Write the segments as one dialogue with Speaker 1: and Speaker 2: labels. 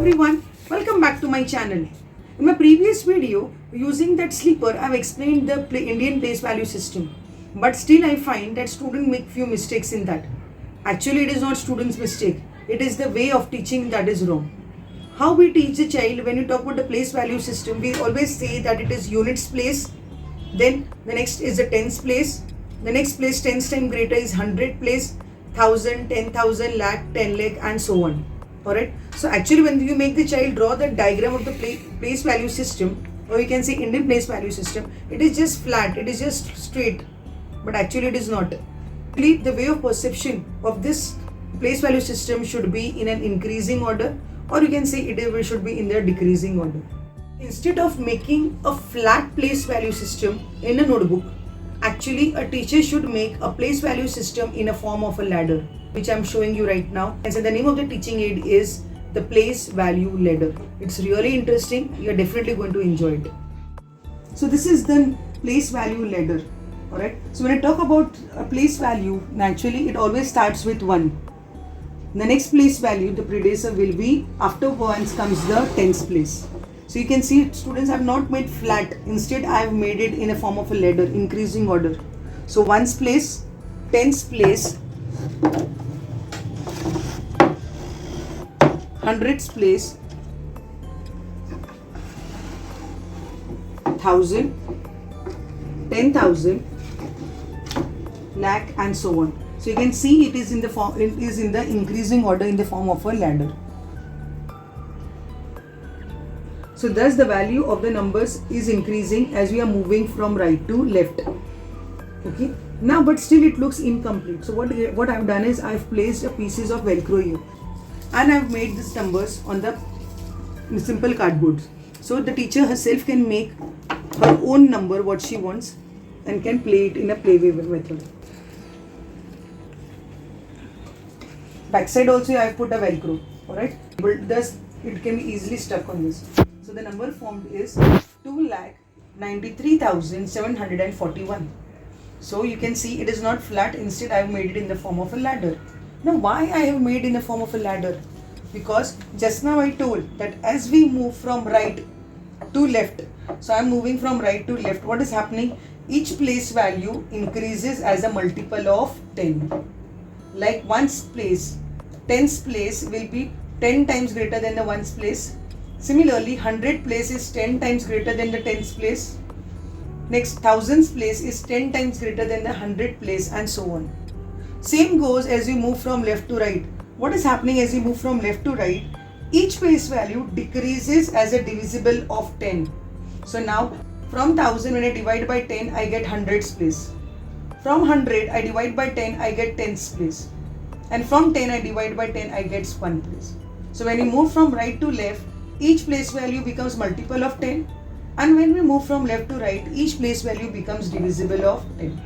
Speaker 1: everyone, welcome back to my channel. In my previous video, using that sleeper, I've explained the Indian place value system. But still I find that students make few mistakes in that. Actually, it is not students' mistake. It is the way of teaching that is wrong. How we teach the child, when you talk about the place value system, we always say that it is units place. Then the next is the tens place. The next place, tens times greater, is 100 place, 1000, 10,000, lakh, 10 lakh, and so on. Alright, so actually when you make the child draw the diagram of the place value system, or you can say Indian place value system, it is just flat, it is just straight, but actually it is not. The way of perception of this place value system should be in an increasing order, or you can say it should be in the decreasing order. Instead of making a flat place value system in a notebook, actually a teacher should make a place value system in a form of a ladder, which I'm showing you right now. And so the name of the teaching aid is the place value ladder. It's really interesting. You're definitely going to enjoy it. So this is the place value ladder. Alright. So when I talk about a place value, naturally it always starts with 1. The next place value, the predecessor will be, after 1 comes the tens place. So you can see students have not made flat. Instead I have made it in a form of a ladder, increasing order. So 1's place, 10's place, 100's place, 1000, 10,000, lakh, and so on. So you can see it is in the form, it is in the increasing order in the form of a ladder. So thus the value of the numbers is increasing as we are moving from right to left. Okay. Now, but still it looks incomplete. So what I've done is I've placed a pieces of Velcro here, and I've made these numbers on the simple cardboard. So the teacher herself can make her own number what she wants and can play it in a playway method. Backside also I've put a Velcro. Alright. But thus it can be easily stuck on this. So the number formed is 2,93,741. So you can see it is not flat, instead I have made it in the form of a ladder. Now why I have made in the form of a ladder? Because just now I told that as we move from right to left, so I am moving from right to left, what is happening? Each place value increases as a multiple of 10. Like 1's place, 10's place will be 10 times greater than the 1's place. Similarly, 100 place is 10 times greater than the 10's place. Next, 1000's place is 10 times greater than the 100 place, and so on. Same goes as we move from left to right. What is happening as we move from left to right? Each place value decreases as a divisible of 10. So now, from 1000 when I divide by 10, I get 100's place. From 100 I divide by 10, I get 10's place. And from 10 I divide by 10, I get 1 place. So when we move from right to left, each place value becomes multiple of 10. And when we move from left to right, each place value becomes divisible of 10.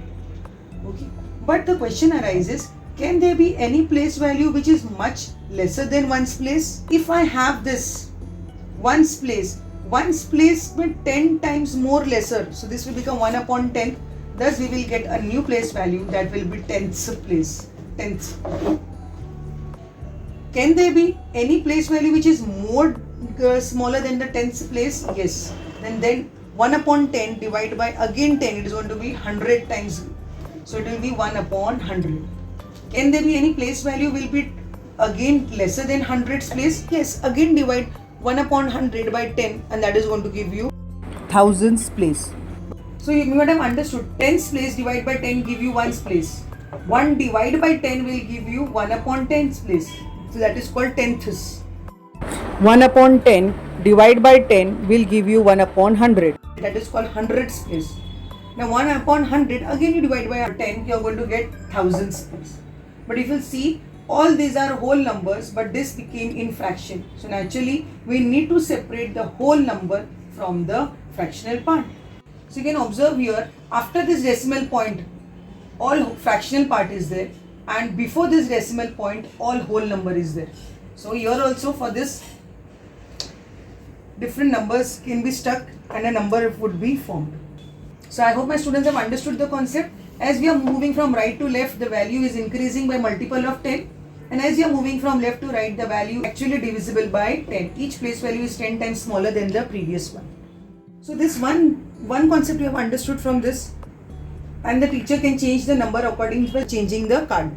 Speaker 1: Okay. But the question arises, can there be any place value which is much lesser than 1's place? If I have this 1's place with 10 times more lesser, so this will become 1 upon 10. Thus we will get a new place value that will be 10th place. 10th. Can there be any place value which is more smaller than the 10th place? Yes. Then 1 upon 10 divided by again 10, it is going to be 100 times. So it will be 1 upon 100. Can there be any place value will be again lesser than 100's place? Yes. Again divide 1 upon 100 by 10, and that is going to give you 1000's place. So you might have understood, 10's place divided by 10 give you 1's place. 1 divided by 10 will give you 1 upon 10's place. So that is called 10ths. 1 upon 10 divided by 10 will give you 1 upon 100. That is called 100's place. Now 1 upon 100, again you divide by 10, you are going to get 1000's place. But if you see, all these are whole numbers, but this became in fraction. So naturally, we need to separate the whole number from the fractional part. So you can observe here, after this decimal point, all fractional part is there, and before this decimal point, all whole number is there. So here also for this, different numbers can be stuck and a number would be formed. So I hope my students have understood the concept. As we are moving from right to left, the value is increasing by multiple of 10. And as you are moving from left to right, the value actually divisible by 10. Each place value is 10 times smaller than the previous one. So this one concept you have understood from this, and the teacher can change the number according to changing the card.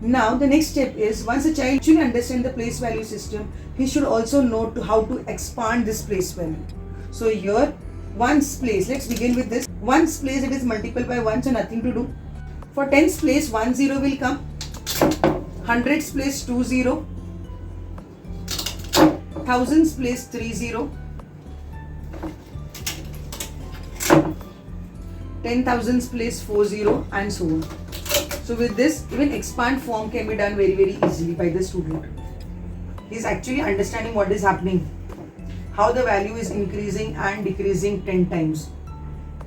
Speaker 1: Now the next step is, once a child actually understands the place value system, he should also know how to expand this place value. So here, ones place, let's begin with this. Ones place, it is multiple by 1, so nothing to do. For tens place, 1 0 will come. Hundreds place, 2 0. Thousands place, 3 0. 10,000s place, 4 0, and so on. So with this, even expand form can be done very easily by the student. He is actually understanding what is happening, how the value is increasing and decreasing 10 times.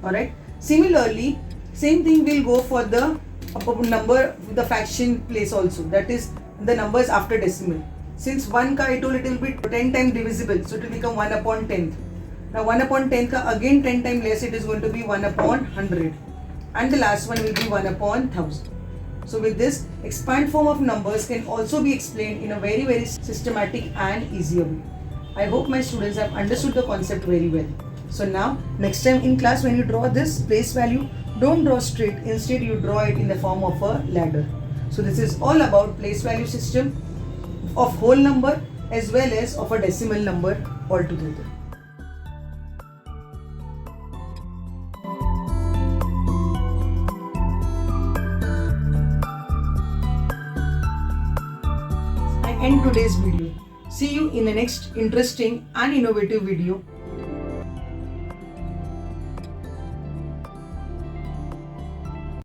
Speaker 1: Alright. Similarly, same thing will go for the number, the fraction place also. That is the numbers after decimal. Since 1 ka I told it will be 10 times divisible, so it will become 1 upon 10th. Now 1 upon 10 ka again 10 times less, it is going to be 1 upon 100. And the last one will be 1 upon 1000. So with this, expand form of numbers can also be explained in a very systematic and easier way. I hope my students have understood the concept very well. So now, next time in class when you draw this place value, don't draw straight. Instead, you draw it in the form of a ladder. So this is all about place value system of whole number as well as of a decimal number altogether. I end today's video. See you in the next interesting and innovative video.